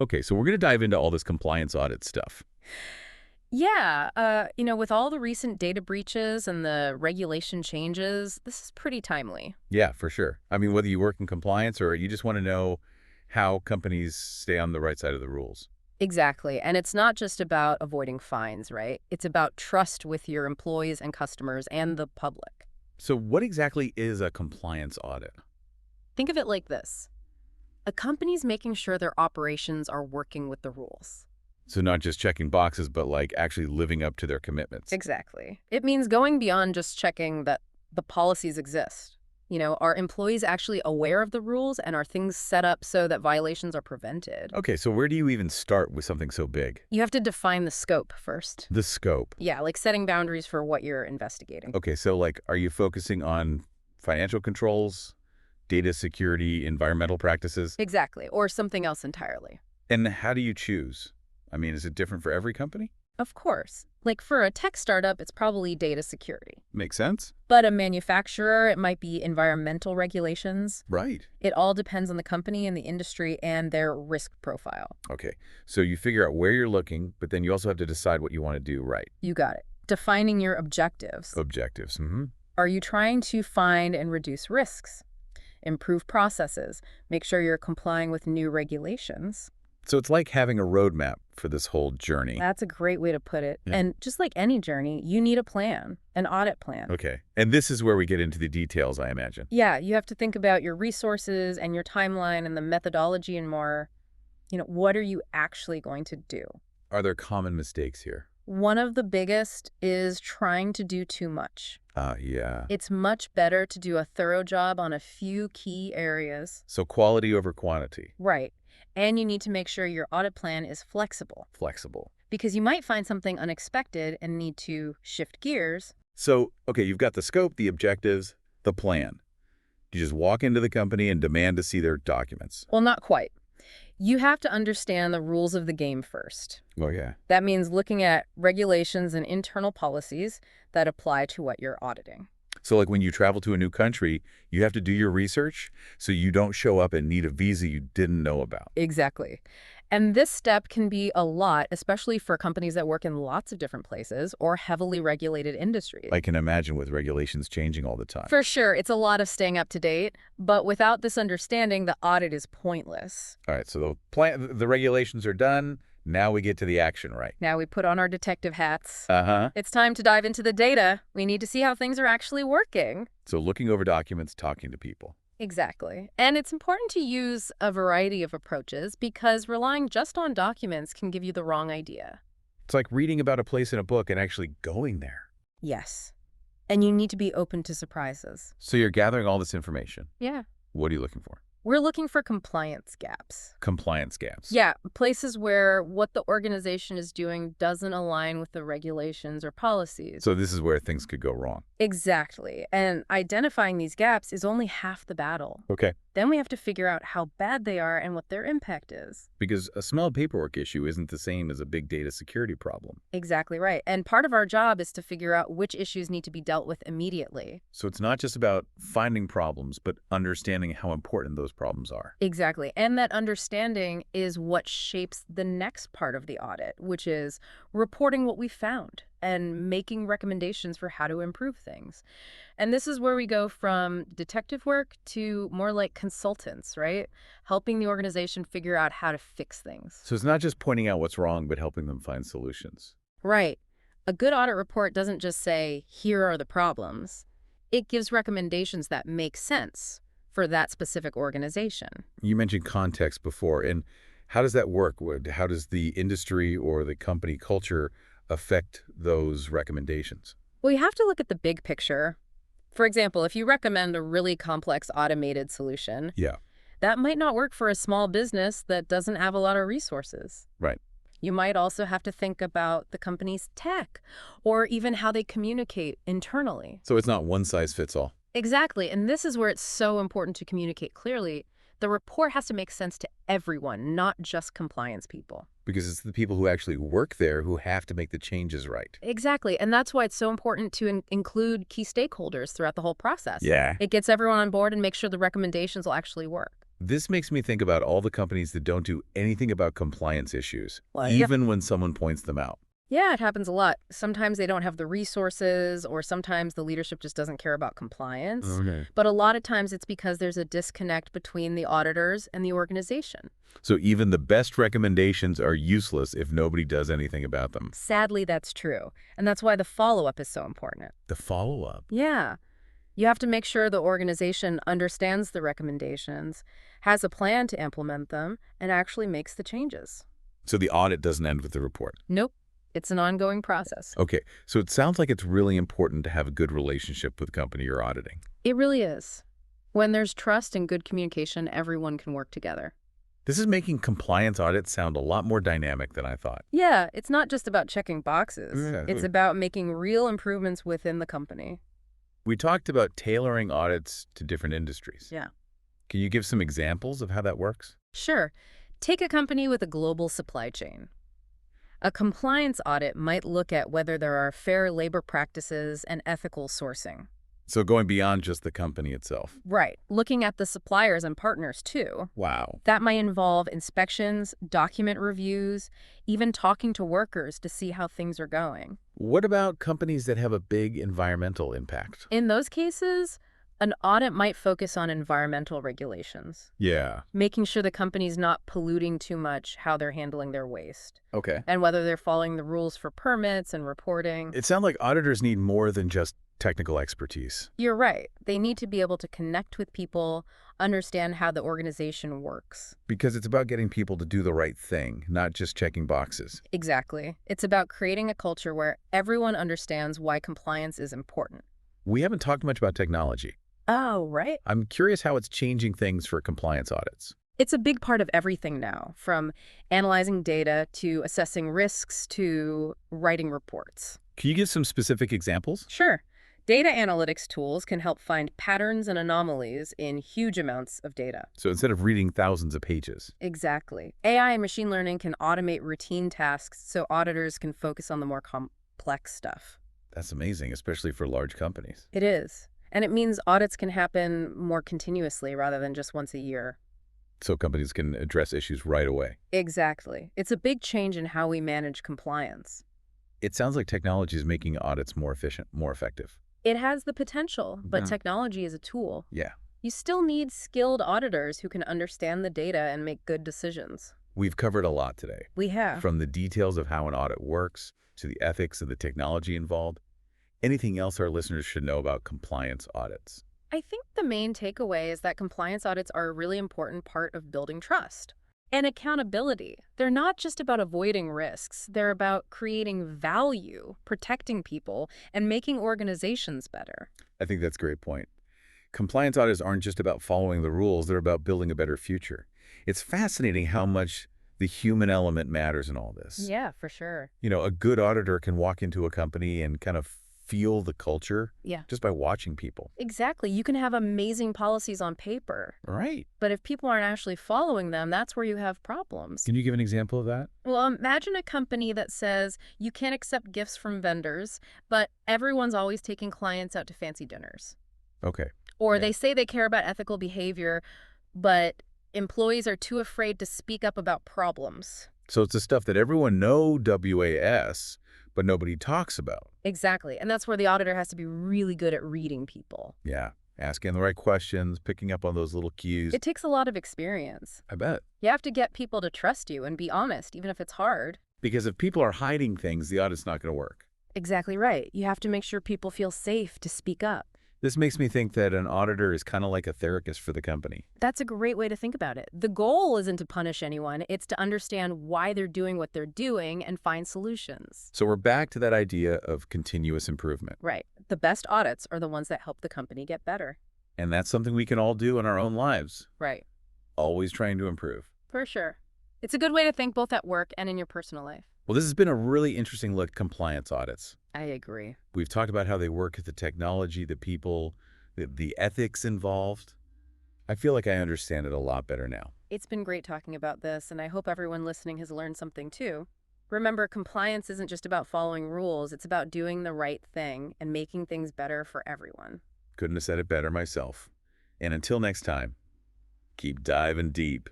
Okay, so we're going to dive into all this compliance audit stuff. Yeah, with all the recent data breaches and the regulation changes, this is pretty timely. Yeah, for sure. I mean, whether you work in compliance or you just want to know how companies stay on the right side of the rules. Exactly. And it's not just about avoiding fines, right? It's about trust with your employees and customers and the public. So what exactly is a compliance audit? Think of it like this. A company's making sure their operations are working with the rules. So not just checking boxes, but like actually living up to their commitments. Exactly. It means going beyond just checking that the policies exist. Are employees actually aware of the rules and are things set up so that violations are prevented? Okay, so where do you even start with something so big? You have to define the scope first. The scope. Yeah, like setting boundaries for what you're investigating. Okay, so like, are you focusing on financial controls, data security, environmental practices? Exactly, or something else entirely. And how do you choose? I mean, is it different for every company? Of course. Like for a tech startup, it's probably data security. Makes sense? But a manufacturer, it might be environmental regulations. Right. It all depends on the company and the industry and their risk profile. Okay, so you figure out where you're looking, but then you also have to decide what you want to do right. You got it. Defining your objectives. Objectives. Mm-hmm. Are you trying to find and reduce risks? Improve processes? Make sure you're complying with new regulations? So it's like having a roadmap for this whole journey. That's a great way to put it. Yeah. And just like any journey, you need a plan, an audit plan. Okay, and this is where we get into the details, I imagine. Yeah, you have to think about your resources and your timeline and the methodology and more. What are you actually going to do? Are there common mistakes here? One of the biggest is trying to do too much. Yeah. It's much better to do a thorough job on a few key areas. So quality over quantity. Right. And you need to make sure your audit plan is flexible Flexible. because you might find something unexpected and need to shift gears. So, okay, you've got the scope, the objectives, the plan. You just walk into the company and demand to see their documents. Well, not quite. You have to understand the rules of the game first. Oh, yeah. That means looking at regulations and internal policies that apply to what you're auditing. So like when you travel to a new country, you have to do your research so you don't show up and need a visa you didn't know about. Exactly. And this step can be a lot, especially for companies that work in lots of different places or heavily regulated industries. I can imagine with regulations changing all the time. For sure, it's a lot of staying up to date, but without this understanding, the audit is pointless. All right, so the regulations are done. Now we get to the action, right? Now we put on our detective hats. Uh-huh. It's time to dive into the data. We need to see how things are actually working. So looking over documents, talking to people. Exactly. And it's important to use a variety of approaches because relying just on documents can give you the wrong idea. It's like reading about a place in a book and actually going there. Yes. And you need to be open to surprises. So you're gathering all this information. Yeah. What are you looking for? We're looking for compliance gaps. Compliance gaps. Yeah, places where what the organization is doing doesn't align with the regulations or policies. So this is where things could go wrong. Exactly. And identifying these gaps is only half the battle. Okay. Then we have to figure out how bad they are and what their impact is. Because a small paperwork issue isn't the same as a big data security problem. Exactly right. And part of our job is to figure out which issues need to be dealt with immediately. So it's not just about finding problems, but understanding how important those problems are. Exactly. And that understanding is what shapes the next part of the audit, which is reporting what we found and making recommendations for how to improve things. And this is where we go from detective work to more like consultants, right? Helping the organization figure out how to fix things. So it's not just pointing out what's wrong, but helping them find solutions. Right. A good audit report doesn't just say, here are the problems. It gives recommendations that make sense for that specific organization. You mentioned context before, and how does that work? How does the industry or the company culture affect those recommendations? Well, you have to look at the big picture. For example, if you recommend a really complex automated solution, Yeah, that might not work for a small business that doesn't have a lot of resources. right. You might also have to think about the company's tech or even how they communicate internally. So it's not one size fits all. Exactly. And this is where it's so important to communicate clearly. The report has to make sense to everyone, not just compliance people. Because it's the people who actually work there who have to make the changes right. Exactly. And that's why it's so important to include key stakeholders throughout the whole process. Yeah. It gets everyone on board and makes sure the recommendations will actually work. This makes me think about all the companies that don't do anything about compliance issues, Well, yeah. even when someone points them out. Yeah, it happens a lot. Sometimes they don't have the resources, or sometimes the leadership just doesn't care about compliance. Okay. But a lot of times it's because there's a disconnect between the auditors and the organization. So even the best recommendations are useless if nobody does anything about them. Sadly, that's true. And that's why the follow-up is so important. The follow-up. Yeah. You have to make sure the organization understands the recommendations, has a plan to implement them, and actually makes the changes. So the audit doesn't end with the report. Nope. It's an ongoing process. Okay, so it sounds like it's really important to have a good relationship with the company you're auditing. It really is. When there's trust and good communication, everyone can work together. This is making compliance audits sound a lot more dynamic than I thought. Yeah, it's not just about checking boxes. Yeah. It's about making real improvements within the company. We talked about tailoring audits to different industries. Yeah. Can you give some examples of how that works? Sure. Take a company with a global supply chain. A compliance audit might look at whether there are fair labor practices and ethical sourcing. So going beyond just the company itself. Right. Looking at the suppliers and partners, too. Wow. That might involve inspections, document reviews, even talking to workers to see how things are going. What about companies that have a big environmental impact? In those cases, an audit might focus on environmental regulations, Yeah. making sure the company's not polluting too much, how they're handling their waste, Okay. and whether they're following the rules for permits and reporting. It sounds like auditors need more than just technical expertise. You're right. They need to be able to connect with people, understand how the organization works. Because it's about getting people to do the right thing, not just checking boxes. Exactly. It's about creating a culture where everyone understands why compliance is important. We haven't talked much about technology. Oh, right. I'm curious how it's changing things for compliance audits. It's a big part of everything now, from analyzing data to assessing risks to writing reports. Can you give some specific examples? Sure. Data analytics tools can help find patterns and anomalies in huge amounts of data. So instead of reading thousands of pages. Exactly. AI and machine learning can automate routine tasks so auditors can focus on the more complex stuff. That's amazing, especially for large companies. It is. And it means audits can happen more continuously rather than just once a year. So companies can address issues right away. Exactly. It's a big change in how we manage compliance. It sounds like technology is making audits more efficient, more effective. It has the potential, but Yeah. technology is a tool. Yeah. You still need skilled auditors who can understand the data and make good decisions. We've covered a lot today, We have. from the details of how an audit works to the ethics and the technology involved. Anything else our listeners should know about compliance audits? I think the main takeaway is that compliance audits are a really important part of building trust and accountability. They're not just about avoiding risks. They're about creating value, protecting people, and making organizations better. I think that's a great point. Compliance audits aren't just about following the rules, they're about building a better future. It's fascinating how much the human element matters in all this. Yeah, for sure. You know, a good auditor can walk into a company and kind of feel the culture Yeah. just by watching people. Exactly. You can have amazing policies on paper, Right. but if people aren't actually following them, that's where you have problems. Can you give an example of that? Well, imagine a company that says you can't accept gifts from vendors, but everyone's always taking clients out to fancy dinners. Okay. Or Yeah. they say they care about ethical behavior, but employees are too afraid to speak up about problems. So it's the stuff that everyone know WAS, but nobody talks about. Exactly. And that's where the auditor has to be really good at reading people. Yeah. Asking the right questions, picking up on those little cues. It takes a lot of experience. I bet. You have to get people to trust you and be honest, even if it's hard. Because if people are hiding things, the audit's not going to work. Exactly right. You have to make sure people feel safe to speak up. This makes me think that an auditor is kind of like a therapist for the company. That's a great way to think about it. The goal isn't to punish anyone. It's to understand why they're doing what they're doing and find solutions. So we're back to that idea of continuous improvement. Right. The best audits are the ones that help the company get better. And that's something we can all do in our own lives. Right. Always trying to improve. For sure. It's a good way to think both at work and in your personal life. Well, this has been a really interesting look at compliance audits. I agree. We've talked about how they work with the technology, the people, the ethics involved. I feel like I understand it a lot better now. It's been great talking about this, and I hope everyone listening has learned something too. Remember, compliance isn't just about following rules. It's about doing the right thing and making things better for everyone. Couldn't have said it better myself. And until next time, Keep diving deep.